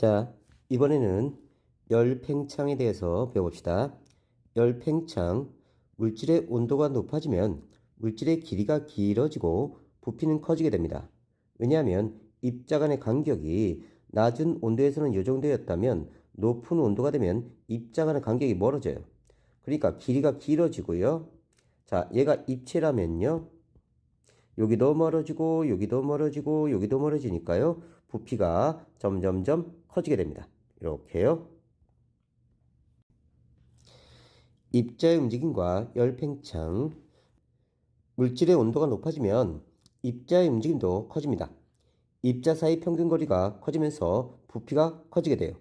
자, 이번에는 열팽창에 대해서 배워봅시다. 열팽창, 물질의 온도가 높아지면 물질의 길이가 길어지고 부피는 커지게 됩니다. 왜냐하면 입자 간의 간격이 낮은 온도에서는 이 정도였다면 높은 온도가 되면 입자 간의 간격이 멀어져요. 그러니까 길이가 길어지고요. 자, 얘가 입체라면요. 여기도 멀어지고 여기도 멀어지고 여기도 멀어지니까요. 부피가 점점점 커지게 됩니다. 이렇게요. 입자의 움직임과 열팽창, 물질의 온도가 높아지면 입자의 움직임도 커집니다. 입자 사이 평균 거리가 커지면서 부피가 커지게 돼요.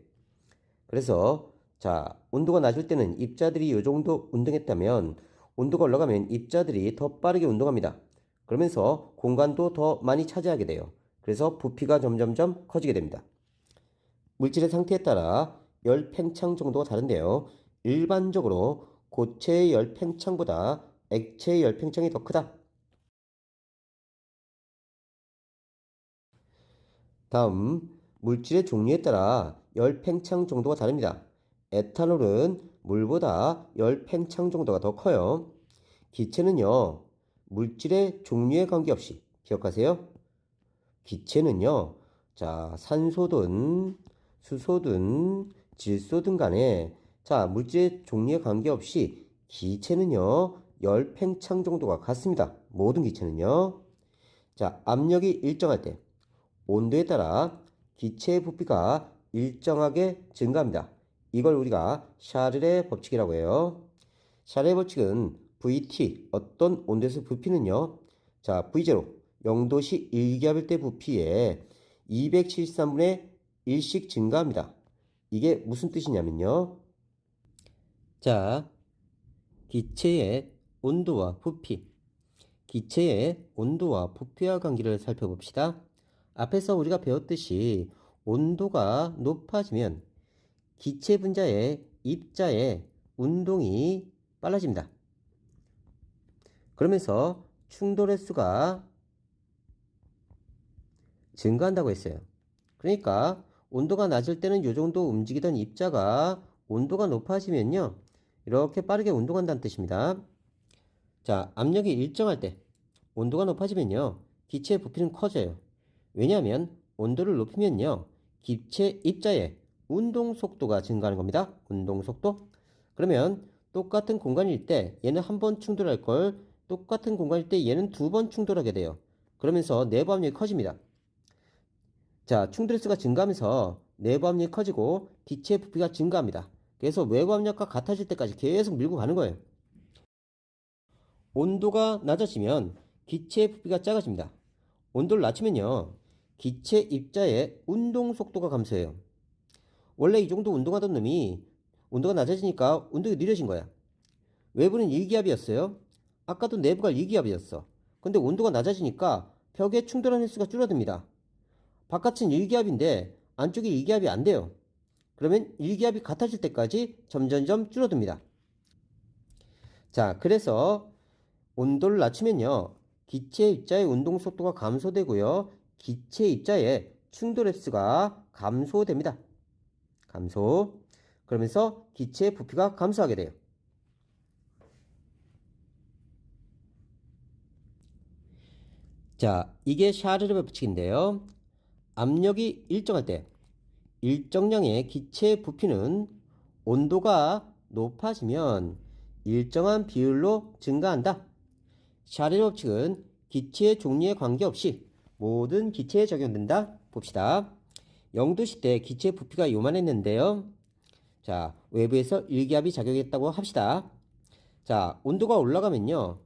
그래서 자, 온도가 낮을 때는 입자들이 이 정도 운동했다면 온도가 올라가면 입자들이 더 빠르게 운동합니다. 그러면서 공간도 더 많이 차지하게 돼요. 그래서 부피가 점점점 커지게 됩니다. 물질의 상태에 따라 열 팽창 정도가 다른데요. 일반적으로 고체의 열 팽창보다 액체의 열 팽창이 더 크다. 다음, 물질의 종류에 따라 열 팽창 정도가 다릅니다. 에탄올은 물보다 열 팽창 정도가 더 커요. 기체는요, 물질의 종류에 관계없이, 기억하세요? 기체는요, 자, 산소든, 수소든, 질소든 간에, 자, 물질의 종류에 관계없이 기체는요, 열 팽창 정도가 같습니다. 모든 기체는요. 자, 압력이 일정할 때, 온도에 따라 기체의 부피가 일정하게 증가합니다. 이걸 우리가 샤를의 법칙이라고 해요. 샤를의 법칙은 VT, 어떤 온도에서 부피는요. 자, V0, 0도씨 1기압일 때 부피에 273분의 1씩 증가합니다. 이게 무슨 뜻이냐면요. 자, 기체의 온도와 부피, 기체의 온도와 부피와 관계를 살펴봅시다. 앞에서 우리가 배웠듯이 온도가 높아지면 기체 분자의 입자의 운동이 빨라집니다. 그러면서 충돌의 수가 증가한다고 했어요. 그러니까 온도가 낮을 때는 이 정도 움직이던 입자가 온도가 높아지면요. 이렇게 빠르게 운동한다는 뜻입니다. 자, 압력이 일정할 때 온도가 높아지면요. 기체의 부피는 커져요. 왜냐하면 온도를 높이면요. 기체 입자의 운동 속도가 증가하는 겁니다. 운동 속도. 그러면 똑같은 공간일 때 얘는 한 번 충돌할 걸 똑같은 공간일 때 얘는 두 번 충돌하게 돼요. 그러면서 내부 압력이 커집니다. 자, 충돌의 수가 증가하면서 내부 압력이 커지고 기체의 부피가 증가합니다. 그래서 외부 압력과 같아질 때까지 계속 밀고 가는 거예요. 온도가 낮아지면 기체의 부피가 작아집니다. 온도를 낮추면요. 기체 입자의 운동 속도가 감소해요. 원래 이 정도 운동하던 놈이 온도가 낮아지니까 운동이 느려진 거야. 외부는 1기압이었어요. 아까도 내부가 2기압이었어. 근데 온도가 낮아지니까 벽에 충돌하는 횟수가 줄어듭니다. 바깥은 1기압인데 안쪽이 2기압이 안 돼요. 그러면 1기압이 같아질 때까지 점점점 줄어듭니다. 자, 그래서 온도를 낮추면요. 기체 입자의 운동 속도가 감소되고요. 기체 입자의 충돌 횟수가 감소됩니다. 감소. 그러면서 기체의 부피가 감소하게 돼요. 자, 이게 샤르르의 법칙인데요. 압력이 일정할 때 일정량의 기체의 부피는 온도가 높아지면 일정한 비율로 증가한다. 샤르르 법칙은 기체의 종류에 관계없이 모든 기체에 적용된다. 봅시다. 0도씨 때 기체 부피가 요만했는데요. 자, 외부에서 일기압이 작용했다고 합시다. 자, 온도가 올라가면요.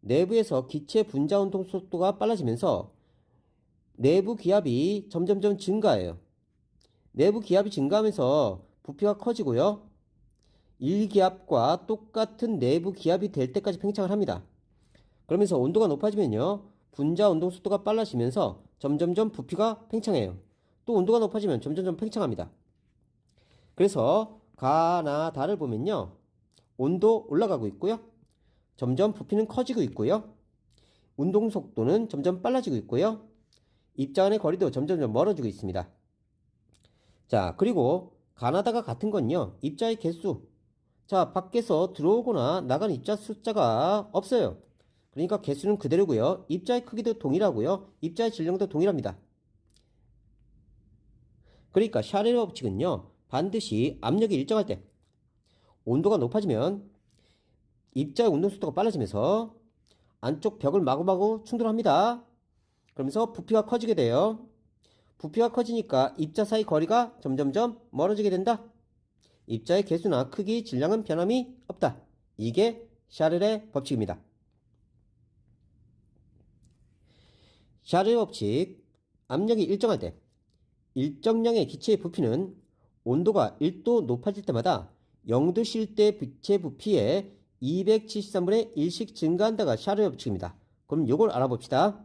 내부에서 기체 분자 운동 속도가 빨라지면서 내부 기압이 점점점 증가해요. 내부 기압이 증가하면서 부피가 커지고요. 1기압과 똑같은 내부 기압이 될 때까지 팽창을 합니다. 그러면서 온도가 높아지면요. 분자 운동 속도가 빨라지면서 점점점 부피가 팽창해요. 또 온도가 높아지면 점점점 팽창합니다. 그래서 가나 다를 보면요. 온도 올라가고 있고요. 점점 부피는 커지고 있고요. 운동 속도는 점점 빨라지고 있고요. 입자 간의 거리도 점점점 멀어지고 있습니다. 자, 그리고 가나다가 같은 건요. 입자의 개수. 자, 밖에서 들어오거나 나간 입자 숫자가 없어요. 그러니까 개수는 그대로고요. 입자의 크기도 동일하고요. 입자의 질량도 동일합니다. 그러니까 샤레르 법칙은요. 반드시 압력이 일정할 때 온도가 높아지면 입자의 운동 속도가 빨라지면서 안쪽 벽을 마구마구 충돌합니다. 그러면서 부피가 커지게 돼요. 부피가 커지니까 입자 사이 거리가 점점점 멀어지게 된다. 입자의 개수나 크기, 질량은 변함이 없다. 이게 샤를의 법칙입니다. 샤를의 법칙, 압력이 일정할 때 일정량의 기체의 부피는 온도가 1도 높아질 때마다 0도실 때 기체 부피의 273분의 1씩 증가한다가 샤를의 법칙입니다. 그럼 이걸 알아봅시다.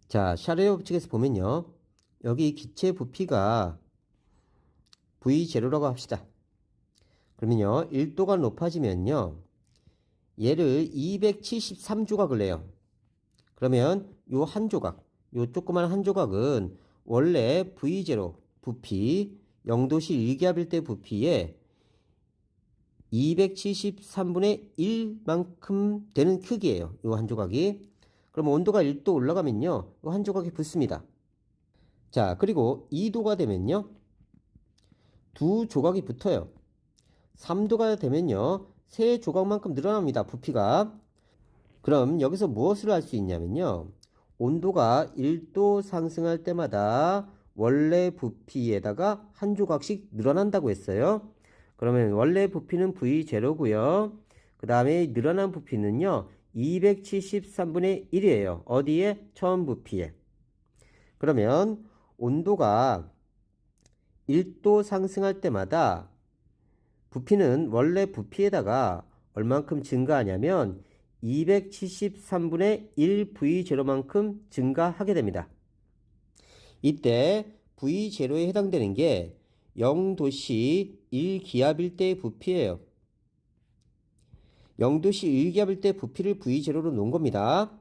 자, 샤를의 법칙에서 보면요. 여기 기체 부피가 V0라고 합시다. 그러면요. 1도가 높아지면요. 얘를 273조각을 내요. 그러면 요 한 조각, 요 조그만 한 조각은 원래 V0 부피 0도씨 1기압일 때 부피에 273분의 1만큼 되는 크기예요. 요 한 조각이. 그럼 온도가 1도 올라가면요. 요 한 조각이 붙습니다. 자, 그리고 2도가 되면요. 두 조각이 붙어요. 3도가 되면요. 세 조각만큼 늘어납니다. 부피가. 그럼 여기서 무엇을 할 수 있냐면요. 온도가 1도 상승할 때마다 원래 부피에다가 한 조각씩 늘어난다고 했어요. 그러면 원래 부피는 V0고요. 그 다음에 늘어난 부피는요. 273분의 1이에요. 어디에? 처음 부피에. 그러면 온도가 1도 상승할 때마다 부피는 원래 부피에다가 얼만큼 증가하냐면 273분의 1V0만큼 증가하게 됩니다. 이때 V0에 해당되는 게 0도씨 1기압일 때의 부피예요. 0도씨 1기압일 때 부피를 V0로 놓은 겁니다.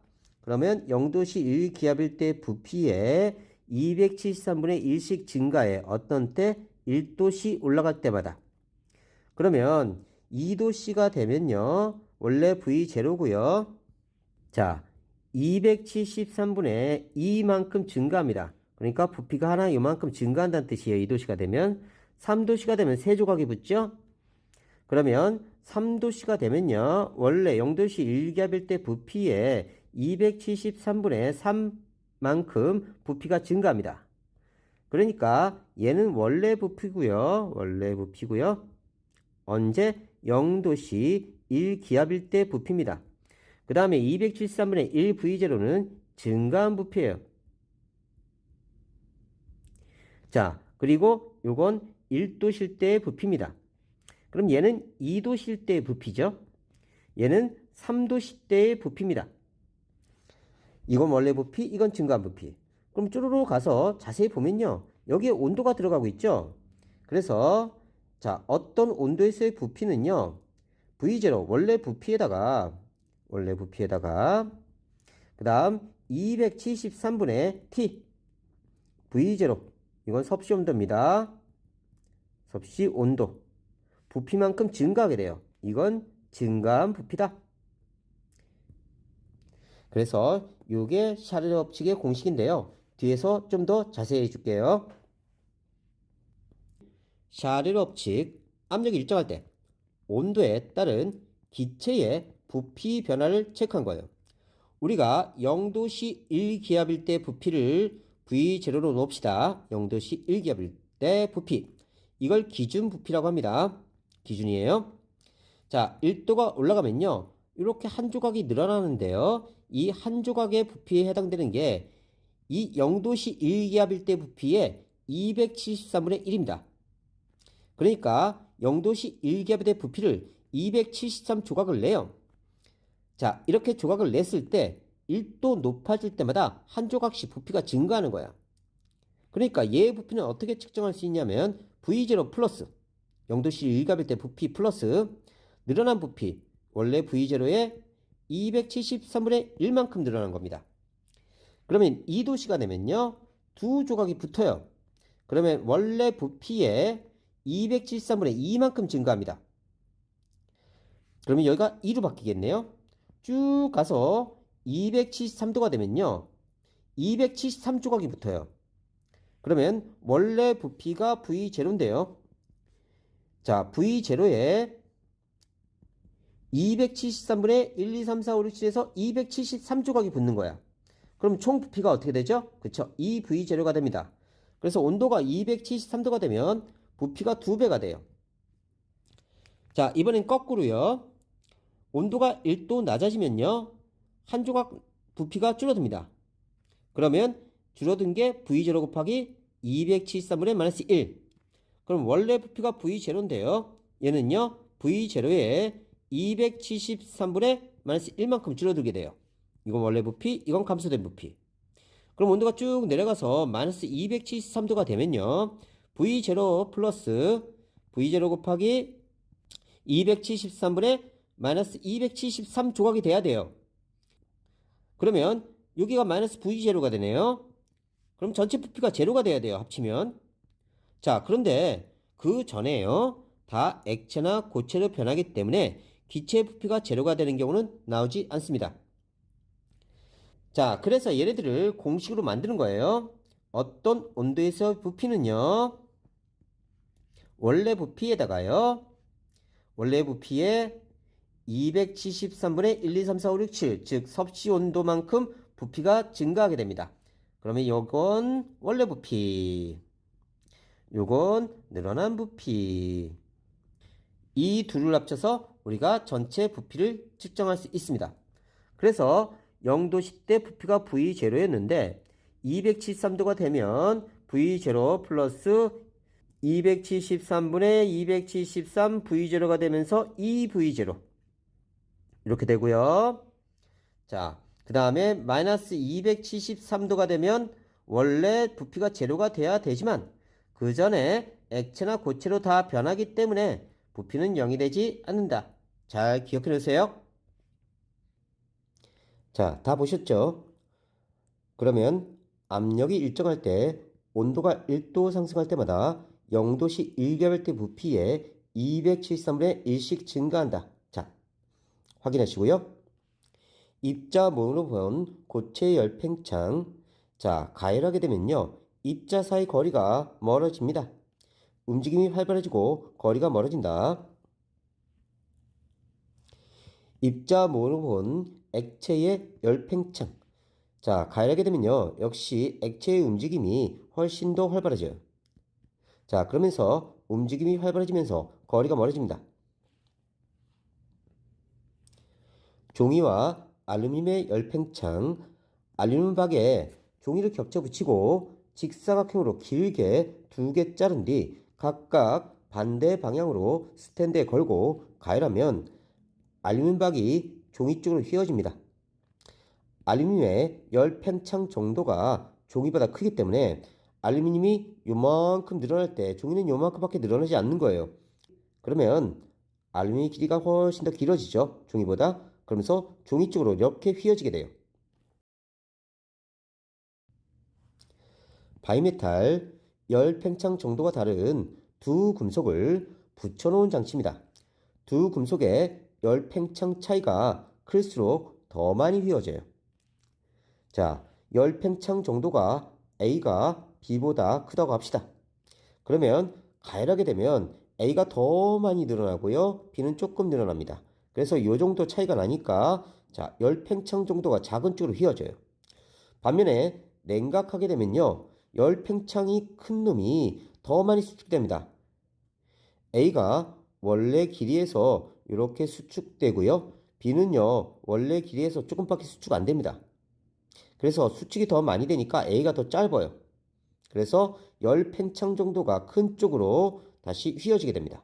그러면 0도씨 1기압일 때 부피에 273분의 1씩 증가해. 어떤 때? 1도씨 올라갈 때마다. 그러면 2도씨가 되면요. 원래 V0고요. 자, 273분의 2만큼 증가합니다. 그러니까 부피가 하나 요만큼 증가한다는 뜻이에요. 2도씨가 되면. 3도씨가 되면 세 조각이 붙죠? 그러면 3도씨가 되면요. 원래 0도씨 1기압일 때 부피에 273분의 3만큼 부피가 증가합니다. 그러니까 얘는 원래 부피고요. 원래 부피고요. 언제? 0도씨 1기압일 때 부피입니다. 그 다음에 273분의 1V0는 증가한 부피예요. 자, 그리고 요건 1도실 때의 부피입니다. 그럼 얘는 2도실 때의 부피죠. 얘는 3도실 때의 부피입니다. 이건 원래 부피, 이건 증가한 부피. 그럼 쭈루루 가서 자세히 보면요. 여기에 온도가 들어가고 있죠. 그래서 자, 어떤 온도에서의 부피는요. V0 원래 부피에다가 그 다음 273분의 T V0 이건 섭씨 온도입니다. 섭씨 온도 부피만큼 증가하게 돼요. 이건 증가한 부피다. 그래서 이게 샤르르 법칙의 공식인데요. 뒤에서 좀 더 자세히 해줄게요. 샤르르 법칙 압력이 일정할 때 온도에 따른 기체의 부피 변화를 체크한 거예요. 우리가 0도씨 1기압일 때 부피를 V0로 놓읍시다. 0도씨 1기압일 때 부피. 이걸 기준 부피라고 합니다. 기준이에요. 자, 1도가 올라가면요. 이렇게 한 조각이 늘어나는데요. 이 한 조각의 부피에 해당되는 게 이 0도씨 1기압일 때 부피의 273분의 1입니다. 그러니까 0도씨 1기압일 때 부피를 273조각을 내요. 자, 이렇게 조각을 냈을 때 1도 높아질 때마다 한 조각씩 부피가 증가하는 거야. 그러니까 얘의 부피는 어떻게 측정할 수 있냐면 V0 플러스 0도씨 1기압일 때 부피 플러스 늘어난 부피 원래 V0의 273분의 1만큼 늘어난 겁니다. 그러면 2도씨가 되면요. 두 조각이 붙어요. 그러면 원래 부피의 273분의 2만큼 증가합니다. 그러면 여기가 2로 바뀌겠네요. 쭉 가서 273도가 되면요. 273조각이 붙어요. 그러면 원래 부피가 V0인데요. 자, V0에 273분의 1, 2, 3, 4, 5, 6, 7에서 273조각이 붙는 거야. 그럼 총 부피가 어떻게 되죠? 그쵸? 2V0가 됩니다. 그래서 온도가 273도가 되면 부피가 2배가 돼요. 자, 이번엔 거꾸로요. 온도가 1도 낮아지면요. 한 조각 부피가 줄어듭니다. 그러면 줄어든 게 V0 곱하기 273분의 마이너스 1. 그럼 원래 부피가 V0인데요. 얘는요. V0에 273분의 마이너스 1만큼 줄어들게 돼요. 이건 원래 부피, 이건 감소된 부피. 그럼 온도가 쭉 내려가서 마이너스 273도가 되면요. V0 플러스 V0 곱하기 273분의 마이너스 273 조각이 돼야 돼요. 그러면 여기가 마이너스 V0가 되네요. 그럼 전체 부피가 제로가 돼야 돼요. 합치면. 자, 그런데 그 전에요. 다 액체나 고체로 변하기 때문에 기체 부피가 제로가 되는 경우는 나오지 않습니다. 자, 그래서 얘네들을 공식으로 만드는 거예요. 어떤 온도에서 부피는요. 원래 부피에다가요. 원래 부피에 273분의 1, 2, 3, 4, 5, 6, 7, 즉 섭씨 온도만큼 부피가 증가하게 됩니다. 그러면 요건 원래 부피, 요건 늘어난 부피. 이 둘을 합쳐서 우리가 전체 부피를 측정할 수 있습니다. 그래서 0도 10대 부피가 V0였는데 273도가 되면 V0 플러스 273분의 273 V0가 되면서 2V0 이렇게 되고요. 자, 그 다음에 마이너스 273도가 되면 원래 부피가 제로가 돼야 되지만 그 전에 액체나 고체로 다 변하기 때문에 부피는 0이 되지 않는다. 잘 기억해 놓으세요. 자, 다 보셨죠? 그러면 압력이 일정할 때 온도가 1도 상승할 때마다 0도씨 1개월대 부피에 273분의 1씩 증가한다. 자, 확인하시고요. 입자 모음으로 본 고체 열팽창. 자, 가열하게 되면요. 입자 사이 거리가 멀어집니다. 움직임이 활발해지고 거리가 멀어진다. 입자 모음으로 본 액체의 열팽창. 자, 가열하게 되면요. 역시 액체의 움직임이 훨씬 더 활발해져요. 자, 그러면서 움직임이 활발해지면서 거리가 멀어집니다. 종이와 알루미늄의 열팽창. 알루미늄 박에 종이를 겹쳐 붙이고 직사각형으로 길게 2개 자른 뒤 각각 반대 방향으로 스탠드에 걸고 가열하면 알루미늄 박이 종이 쪽으로 휘어집니다. 알루미늄의 열팽창 정도가 종이보다 크기 때문에 알루미늄이 요만큼 늘어날 때 종이는 요만큼밖에 늘어나지 않는 거예요. 그러면 알루미늄 길이가 훨씬 더 길어지죠. 종이보다. 그러면서 종이 쪽으로 이렇게 휘어지게 돼요. 바이메탈 열팽창 정도가 다른 두 금속을 붙여놓은 장치입니다. 두 금속의 열팽창 차이가 클수록 더 많이 휘어져요. 자, 열팽창 정도가 A가 B보다 크다고 합시다. 그러면 가열하게 되면 A가 더 많이 늘어나고요. B는 조금 늘어납니다. 그래서 이 정도 차이가 나니까 자, 열팽창 정도가 작은 쪽으로 휘어져요. 반면에 냉각하게 되면요. 열팽창이 큰 놈이 더 많이 수축됩니다. A가 원래 길이에서 이렇게 수축되고요. B는요. 원래 길이에서 조금밖에 수축 안 됩니다. 그래서 수축이 더 많이 되니까 A가 더 짧아요. 그래서 열팽창 정도가 큰 쪽으로 다시 휘어지게 됩니다.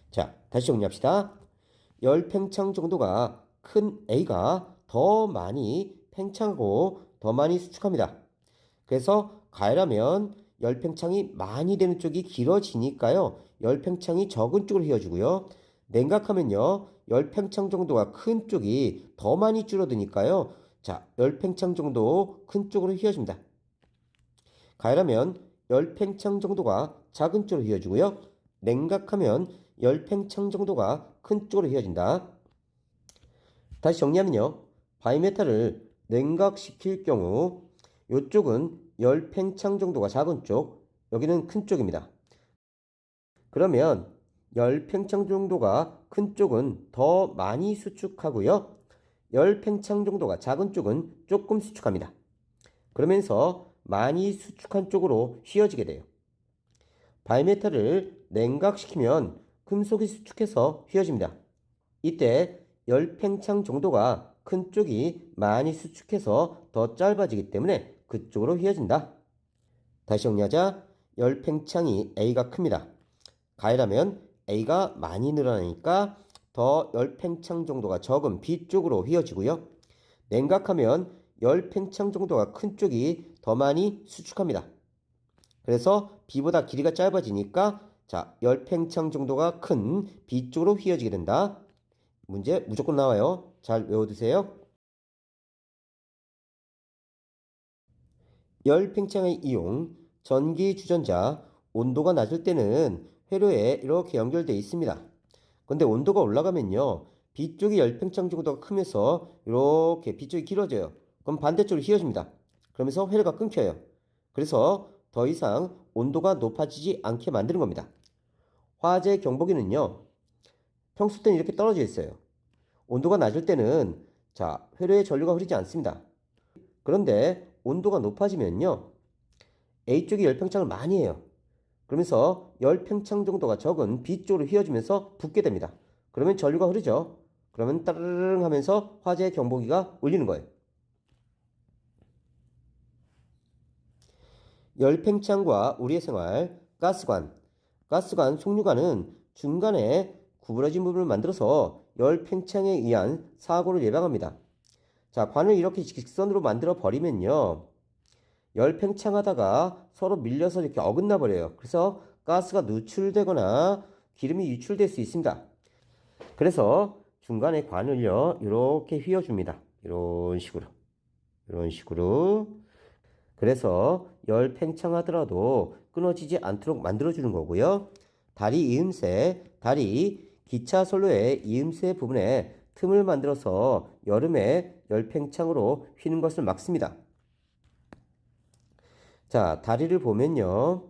자, 다시 정리합시다. 열팽창 정도가 큰 A가 더 많이 팽창하고 더 많이 수축합니다. 그래서 가열하면 열팽창이 많이 되는 쪽이 길어지니까요. 열팽창이 적은 쪽으로 휘어지고요. 냉각하면요. 열팽창 정도가 큰 쪽이 더 많이 줄어드니까요. 자, 열팽창 정도 큰 쪽으로 휘어집니다. 가열하면 열팽창 정도가 작은 쪽으로 휘어지고요. 냉각하면 열팽창 정도가 큰 쪽으로 휘어진다. 다시 정리하면요. 바이메탈을 냉각시킬 경우 이쪽은 열팽창 정도가 작은 쪽, 여기는 큰 쪽입니다. 그러면 열팽창 정도가 큰 쪽은 더 많이 수축하고요. 열팽창 정도가 작은 쪽은 조금 수축합니다. 그러면서 많이 수축한 쪽으로 휘어지게 돼요. 바이메탈을 냉각시키면 금속이 수축해서 휘어집니다. 이때 열팽창 정도가 큰 쪽이 많이 수축해서 더 짧아지기 때문에 그쪽으로 휘어진다. 다시 정리하자. 열팽창이 A가 큽니다. 가열하면 A가 많이 늘어나니까 더 열팽창 정도가 적은 B 쪽으로 휘어지고요. 냉각하면 열팽창 정도가 큰 쪽이 더 많이 수축합니다. 그래서 B보다 길이가 짧아지니까 자, 열팽창 정도가 큰 B 쪽으로 휘어지게 된다. 문제 무조건 나와요. 잘 외워두세요. 열팽창의 이용, 전기 주전자, 온도가 낮을 때는 회로에 이렇게 연결되어 있습니다. 근데 온도가 올라가면요. B쪽이 열팽창 정도가 크면서 이렇게 B쪽이 길어져요. 그럼 반대쪽으로 휘어집니다. 그러면서 회로가 끊겨요. 그래서 더 이상 온도가 높아지지 않게 만드는 겁니다. 화재 경보기는요. 평소 때는 이렇게 떨어져 있어요. 온도가 낮을 때는 자, 회로에 전류가 흐르지 않습니다. 그런데 온도가 높아지면요. A쪽이 열팽창을 많이 해요. 그러면서 열팽창 정도가 적은 B쪽으로 휘어지면서 붓게 됩니다. 그러면 전류가 흐르죠. 그러면 따르릉 하면서 화재 경보기가 울리는 거예요. 열팽창과 우리의 생활, 가스관. 가스관, 속류관은 중간에 구부러진 부분을 만들어서 열팽창에 의한 사고를 예방합니다. 자, 관을 이렇게 직선으로 만들어 버리면요. 열팽창하다가 서로 밀려서 이렇게 어긋나 버려요. 그래서 가스가 누출되거나 기름이 유출될 수 있습니다. 그래서 중간에 관을요, 이렇게 휘어줍니다. 이런 식으로. 이런 식으로. 그래서 열 팽창하더라도 끊어지지 않도록 만들어주는 거고요. 다리 이음새, 다리 기차 선로의 이음새 부분에 틈을 만들어서 여름에 열 팽창으로 휘는 것을 막습니다. 자, 다리를 보면요.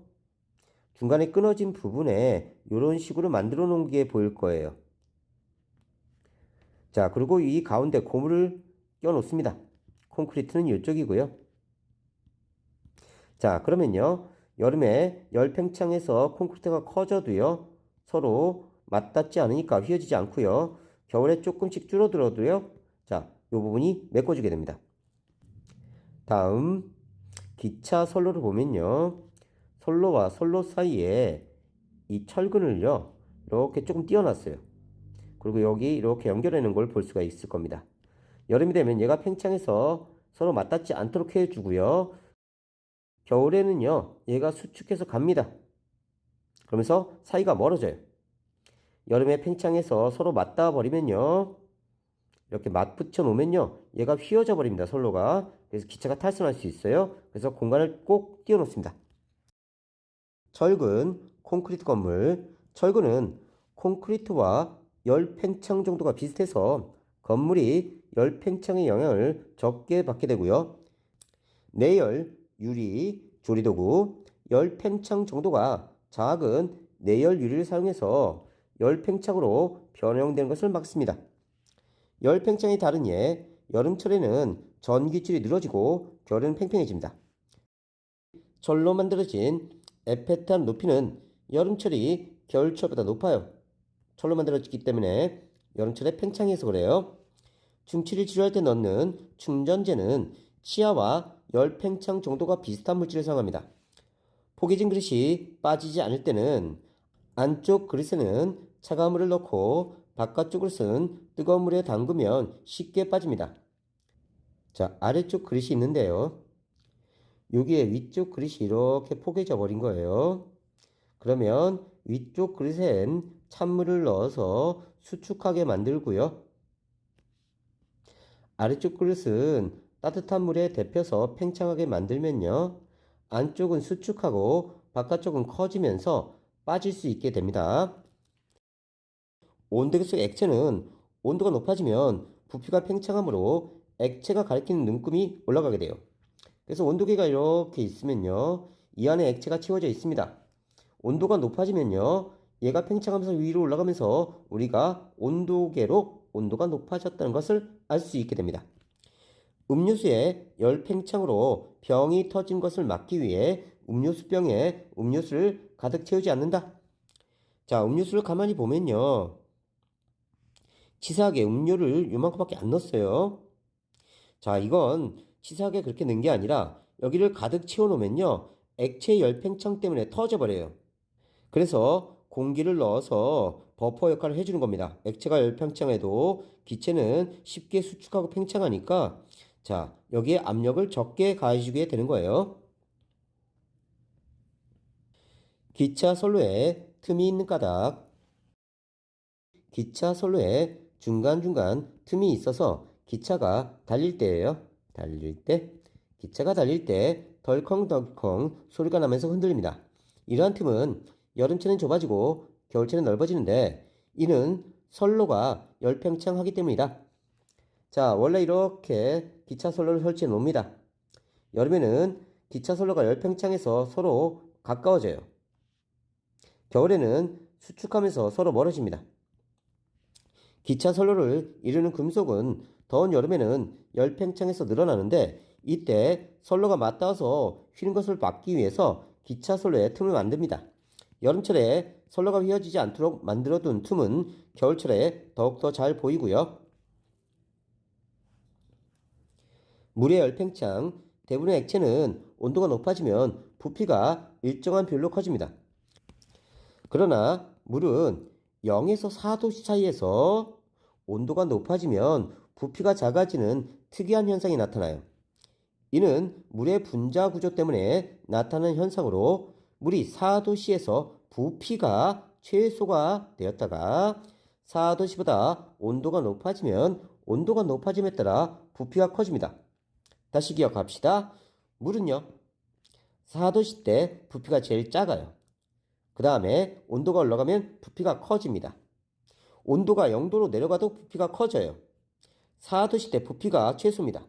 중간에 끊어진 부분에 이런 식으로 만들어 놓은 게 보일 거예요. 자, 그리고 이 가운데 고무를 껴 놓습니다. 콘크리트는 이쪽이고요. 자, 그러면요. 여름에 열팽창에서 콘크리트가 커져도요. 서로 맞닿지 않으니까 휘어지지 않고요. 겨울에 조금씩 줄어들어도요. 자, 이 부분이 메꿔지게 됩니다. 다음 기차 선로를 보면요. 선로와 선로 사이에 이 철근을요. 이렇게 조금 띄워놨어요. 그리고 여기 이렇게 연결하는 걸 볼 수가 있을 겁니다. 여름이 되면 얘가 팽창해서 서로 맞닿지 않도록 해주고요. 겨울에는요, 얘가 수축해서 갑니다. 그러면서 사이가 멀어져요. 여름에 팽창해서 서로 맞닿아 버리면요, 이렇게 맞붙여 놓으면요, 얘가 휘어져 버립니다, 선로가. 그래서 기차가 탈선할 수 있어요. 그래서 공간을 꼭 띄워 놓습니다. 철근, 콘크리트 건물. 철근은 콘크리트와 열 팽창 정도가 비슷해서 건물이 열 팽창의 영향을 적게 받게 되고요. 내열, 유리, 조리도구, 열팽창 정도가 작은 내열 유리를 사용해서 열팽창으로 변형되는 것을 막습니다. 열팽창이 다른 예, 여름철에는 전기줄이 늘어지고 겨울에는 팽팽해집니다. 철로 만들어진 에페탄 높이는 여름철이 겨울철보다 높아요. 철로 만들어졌기 때문에 여름철에 팽창해서 그래요. 충치를 치료할 때 넣는 충전재는 치아와 열팽창 정도가 비슷한 물질을 사용합니다. 포개진 그릇이 빠지지 않을 때는 안쪽 그릇에는 차가운 물을 넣고 바깥쪽 그릇은 뜨거운 물에 담그면 쉽게 빠집니다. 자, 아래쪽 그릇이 있는데요. 여기에 위쪽 그릇이 이렇게 포개져 버린 거예요. 그러면 위쪽 그릇엔 찬물을 넣어서 수축하게 만들고요. 아래쪽 그릇은 따뜻한 물에 데펴서 팽창하게 만들면요. 안쪽은 수축하고 바깥쪽은 커지면서 빠질 수 있게 됩니다. 온도계 속 액체는 온도가 높아지면 부피가 팽창하므로 액체가 가리키는 눈금이 올라가게 돼요. 그래서 온도계가 이렇게 있으면요, 이 안에 액체가 채워져 있습니다. 온도가 높아지면요, 얘가 팽창하면서 위로 올라가면서 우리가 온도계로 온도가 높아졌다는 것을 알 수 있게 됩니다. 음료수에 열 팽창으로 병이 터진 것을 막기 위해 음료수병에 음료수를 가득 채우지 않는다. 자, 음료수를 가만히 보면요, 치사하게 음료를 요만큼밖에 안 넣었어요. 자, 이건 치사하게 그렇게 넣은 게 아니라 여기를 가득 채워놓으면요, 액체 열 팽창 때문에 터져버려요. 그래서 공기를 넣어서 버퍼 역할을 해주는 겁니다. 액체가 열 팽창해도 기체는 쉽게 수축하고 팽창하니까, 자, 여기에 압력을 적게 가해주게 되는 거예요. 기차 선로에 틈이 있는 까닭. 기차 선로에 중간중간 틈이 있어서 기차가 달릴 때예요. 달릴 때. 기차가 달릴 때 덜컹덜컹 소리가 나면서 흔들립니다. 이러한 틈은 여름철엔 좁아지고 겨울철엔 넓어지는데, 이는 선로가 열팽창하기 때문이다. 자, 원래 이렇게 기차 선로를 설치해 놓습니다. 여름에는 기차 선로가 열팽창해서 서로 가까워져요. 겨울에는 수축하면서 서로 멀어집니다. 기차 선로를 이루는 금속은 더운 여름에는 열팽창해서 늘어나는데, 이때 선로가 맞닿아서 휘는 것을 막기 위해서 기차 선로에 틈을 만듭니다. 여름철에 선로가 휘어지지 않도록 만들어둔 틈은 겨울철에 더욱더 잘 보이고요. 물의 열팽창. 대부분의 액체는 온도가 높아지면 부피가 일정한 비율로 커집니다. 그러나 물은 0에서 4도 사이에서 온도가 높아지면 부피가 작아지는 특이한 현상이 나타나요. 이는 물의 분자 구조 때문에 나타나는 현상으로, 물이 4도씨에서 부피가 최소가 되었다가 4도씨보다 온도가 높아지면 온도가 높아짐에 따라 부피가 커집니다. 다시 기억합시다. 물은요, 4도씨 때 부피가 제일 작아요. 그 다음에 온도가 올라가면 부피가 커집니다. 온도가 0도로 내려가도 부피가 커져요. 4도씨 때 부피가 최소입니다.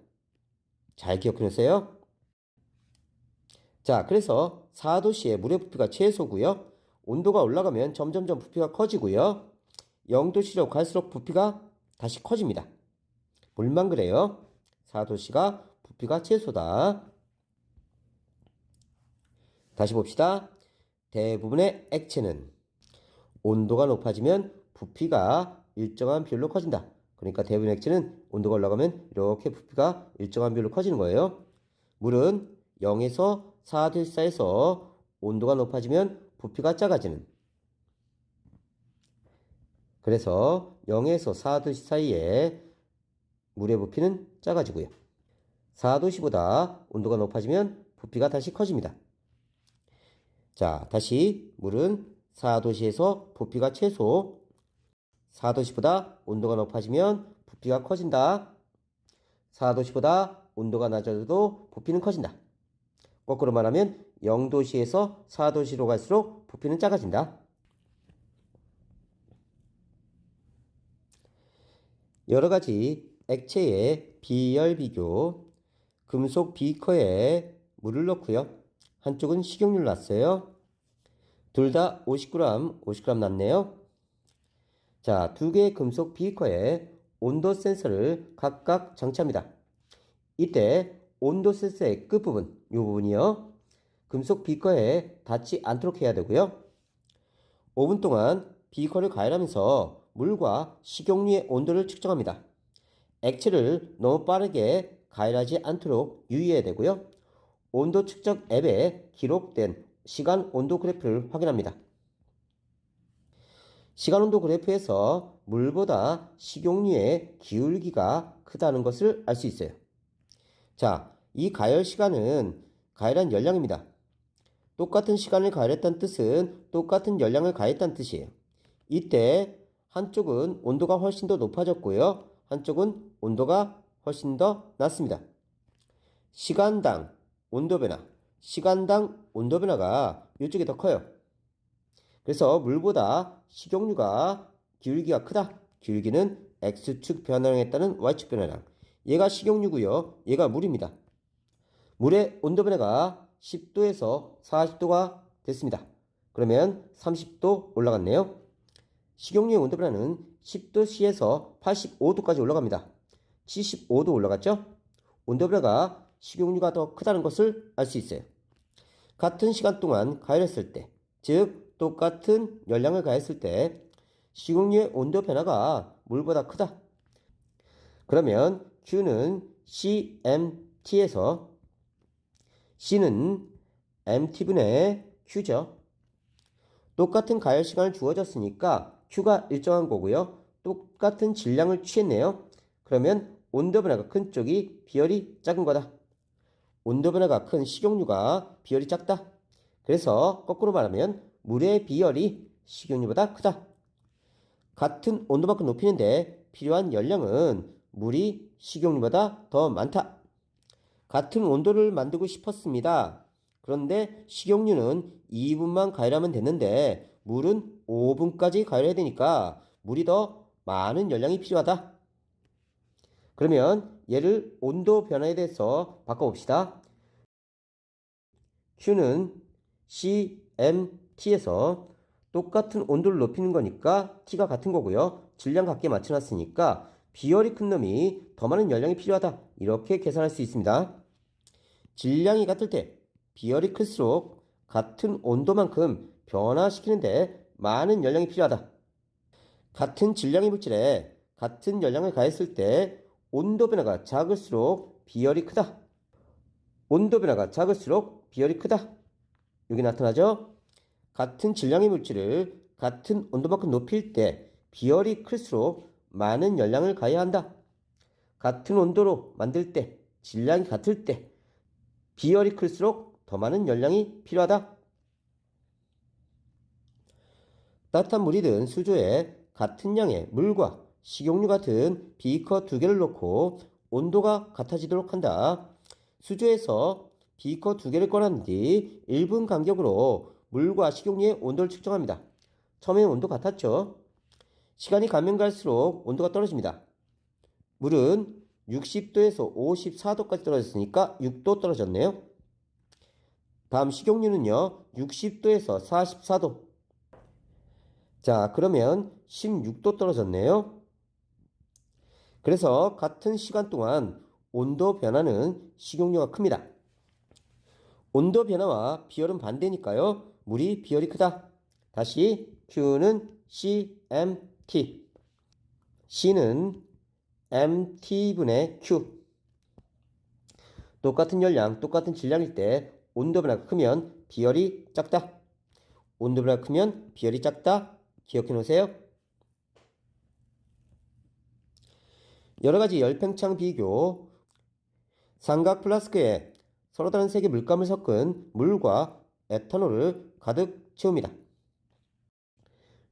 잘 기억해놓으세요. 자, 그래서 4도씨에 물의 부피가 최소고요. 온도가 올라가면 점점점 부피가 커지고요. 0도씨로 갈수록 부피가 다시 커집니다. 물만 그래요. 4도씨가 부피가 최소다. 다시 봅시다. 대부분의 액체는 온도가 높아지면 부피가 일정한 비율로 커진다. 그러니까 대부분의 액체는 온도가 올라가면 이렇게 부피가 일정한 비율로 커지는 거예요. 물은 0에서 4도 사이에서 온도가 높아지면 부피가 작아지는. 그래서 0에서 4도 사이에 물의 부피는 작아지고요. 4도씨보다 온도가 높아지면 부피가 다시 커집니다. 자, 다시 물은 4도씨에서 부피가 최소, 4도씨보다 온도가 높아지면 부피가 커진다. 4도씨보다 온도가 낮아져도 부피는 커진다. 거꾸로 말하면 0도씨에서 4도씨로 갈수록 부피는 작아진다. 여러 가지 액체의 비열 비교. 금속 비커에 물을 넣고요. 한쪽은 식용유를 놨어요. 둘 다 50g, 50g 놨네요. 자, 두 개의 금속 비커에 온도 센서를 각각 장치합니다. 이때 온도 센서의 끝부분, 이 부분이요, 금속 비커에 닿지 않도록 해야 되고요. 5분 동안 비커를 가열하면서 물과 식용유의 온도를 측정합니다. 액체를 너무 빠르게 가열하지 않도록 유의해야 되고요. 온도 측정 앱에 기록된 시간 온도 그래프를 확인합니다. 시간 온도 그래프에서 물보다 식용유의 기울기가 크다는 것을 알 수 있어요. 자, 이 가열 시간은 가열한 열량입니다. 똑같은 시간을 가열했다는 뜻은 똑같은 열량을 가했다는 뜻이에요. 이때 한쪽은 온도가 훨씬 더 높아졌고요. 한쪽은 온도가 훨씬 더 낮습니다. 시간당 온도 변화. 시간당 온도 변화가 이쪽이 더 커요. 그래서 물보다 식용유가 기울기가 크다. 기울기는 X축 변화량에 따른 Y축 변화량. 얘가 식용유고요. 얘가 물입니다. 물의 온도 변화가 10도에서 40도가 됐습니다. 그러면 30도 올라갔네요. 식용유의 온도 변화는 10도씨에서 85도까지 올라갑니다. 75도 올라갔죠? 온도 변화가 식용유가 더 크다는 것을 알 수 있어요. 같은 시간 동안 가열했을 때, 즉 똑같은 열량을 가했을 때 식용유의 온도 변화가 물보다 크다. 그러면 Q는 CMT에서 C는 MT분의 Q죠. 똑같은 가열 시간을 주어졌으니까 Q가 일정한 거고요. 똑같은 질량을 취했네요. 그러면 온도 변화가 큰 쪽이 비열이 작은 거다. 온도 변화가 큰 식용유가 비열이 작다. 그래서 거꾸로 말하면 물의 비열이 식용유보다 크다. 같은 온도만큼 높이는데 필요한 열량은 물이 식용유보다 더 많다. 같은 온도를 만들고 싶었습니다. 그런데 식용유는 2분만 가열하면 됐는데 물은 5분까지 가열해야 되니까 물이 더 많은 열량이 필요하다. 그러면 얘를 온도 변화에 대해서 바꿔봅시다. Q는 CMT에서 똑같은 온도를 높이는 거니까 T가 같은 거고요. 질량 같게 맞춰놨으니까 비열이 큰 놈이 더 많은 열량이 필요하다. 이렇게 계산할 수 있습니다. 질량이 같을 때 비열이 클수록 같은 온도만큼 변화시키는데 많은 열량이 필요하다. 같은 질량의 물질에 같은 열량을 가했을 때 온도 변화가 작을수록 비열이 크다. 온도 변화가 작을수록 비열이 크다. 여기 나타나죠? 같은 질량의 물질을 같은 온도만큼 높일 때 비열이 클수록 많은 열량을 가해야 한다. 같은 온도로 만들 때, 질량이 같을 때 비열이 클수록 더 많은 열량이 필요하다. 따뜻한 물이 든 수조에 같은 양의 물과 식용유 같은 비커 두 개를 넣고 온도가 같아지도록 한다. 수조에서 비커 두 개를 꺼낸 뒤 1분 간격으로 물과 식용유의 온도를 측정합니다. 처음에는 온도 같았죠. 시간이 가면 갈수록 온도가 떨어집니다. 물은 60도에서 54도까지 떨어졌으니까 6도 떨어졌네요. 다음 식용유는요. 60도에서 44도. 자, 그러면 16도 떨어졌네요. 그래서 같은 시간 동안 온도 변화는 식용유가 큽니다. 온도 변화와 비열은 반대니까요. 물이 비열이 크다. 다시 Q는 CMT, C는 MT분의 Q. 똑같은 열량, 똑같은 질량일 때 온도 변화가 크면 비열이 작다. 온도 변화가 크면 비열이 작다. 기억해 놓으세요. 여러가지 열팽창 비교. 삼각 플라스크에 서로 다른 색의 물감을 섞은 물과 에탄올을 가득 채웁니다.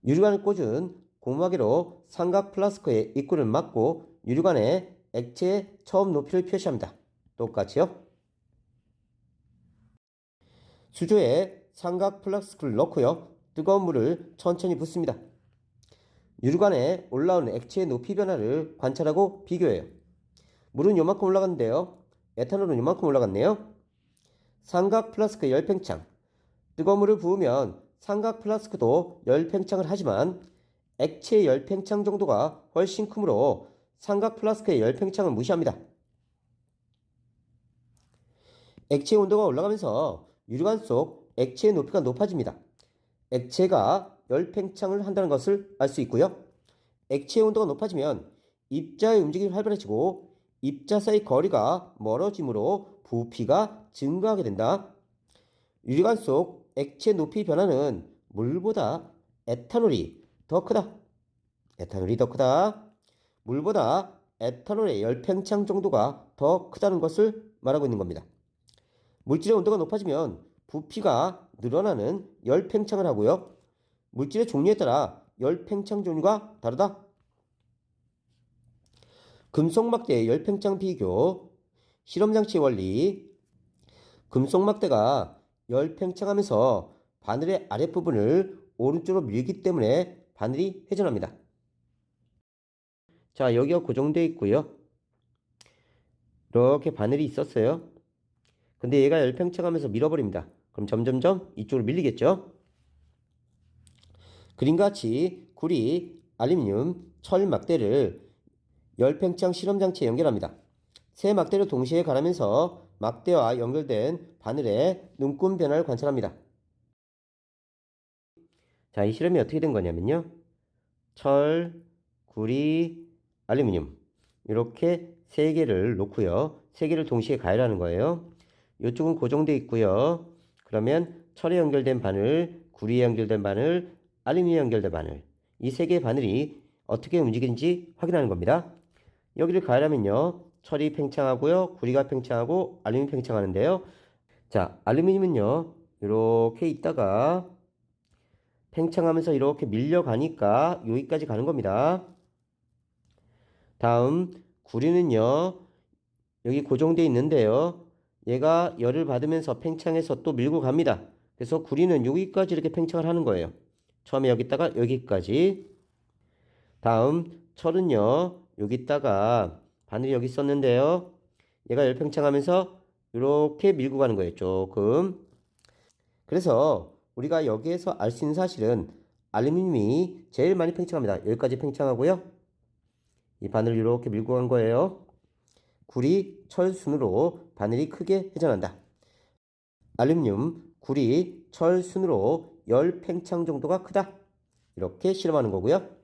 유리관을 꽂은 고무하개로 삼각 플라스크의 입구를 막고 유리관에 액체의 처음 높이를 표시합니다. 똑같이요. 수조에 삼각 플라스크를 넣고요. 뜨거운 물을 천천히 붓습니다. 유리관에 올라오는 액체의 높이 변화를 관찰하고 비교해요. 물은 요만큼 올라갔는데요. 에탄올은 요만큼 올라갔네요. 삼각 플라스크 열팽창. 뜨거운 물을 부으면 삼각 플라스크도 열팽창을 하지만 액체의 열팽창 정도가 훨씬 크므로 삼각 플라스크의 열팽창을 무시합니다. 액체 온도가 올라가면서 유리관 속 액체의 높이가 높아집니다. 액체가 열팽창을 한다는 것을 알 수 있고요. 액체의 온도가 높아지면 입자의 움직임이 활발해지고 입자 사이 거리가 멀어지므로 부피가 증가하게 된다. 유리관 속 액체 높이 변화는 물보다 에탄올이 더 크다. 에탄올이 더 크다. 물보다 에탄올의 열팽창 정도가 더 크다는 것을 말하고 있는 겁니다. 물질의 온도가 높아지면 부피가 늘어나는 열팽창을 하고요. 물질의 종류에 따라 열팽창 종류가 다르다. 금속 막대의 열팽창 비교, 실험장치 원리. 금속 막대가 열 팽창하면서 바늘의 아랫부분을 오른쪽으로 밀기 때문에 바늘이 회전합니다. 자, 여기가 고정되어 있고요. 이렇게 바늘이 있었어요. 근데 얘가 열 팽창하면서 밀어버립니다. 그럼 점점점 이쪽으로 밀리겠죠? 그림과 같이 구리, 알루미늄, 철 막대를 열 팽창 실험장치에 연결합니다. 세 막대를 동시에 가르면서 막대와 연결된 바늘의 눈금 변화를 관찰합니다. 자, 이 실험이 어떻게 된 거냐면요. 철, 구리, 알루미늄 이렇게 세 개를 놓고요. 세 개를 동시에 가열하는 거예요. 이쪽은 고정되어 있고요. 그러면 철에 연결된 바늘, 구리에 연결된 바늘, 알루미늄에 연결된 바늘 이 세 개의 바늘이 어떻게 움직이는지 확인하는 겁니다. 여기를 가열하면요. 철이 팽창하고요. 구리가 팽창하고 알루미늄이 팽창하는데요. 자, 알루미늄은요. 이렇게 있다가 팽창하면서 이렇게 밀려가니까 여기까지 가는 겁니다. 다음 구리는요. 여기 고정되어 있는데요. 얘가 열을 받으면서 팽창해서 또 밀고 갑니다. 그래서 구리는 여기까지 이렇게 팽창을 하는 거예요. 처음에 여기다가 여기까지. 다음 철은요. 여기다가 바늘이 여기 있었는데요. 얘가 열 팽창하면서 이렇게 밀고 가는 거예요. 조금. 그래서 우리가 여기에서 알 수 있는 사실은 알루미늄이 제일 많이 팽창합니다. 여기까지 팽창하고요. 이 바늘을 이렇게 밀고 간 거예요. 구리, 철 순으로 바늘이 크게 회전한다. 알루미늄, 구리, 철 순으로 열 팽창 정도가 크다. 이렇게 실험하는 거고요.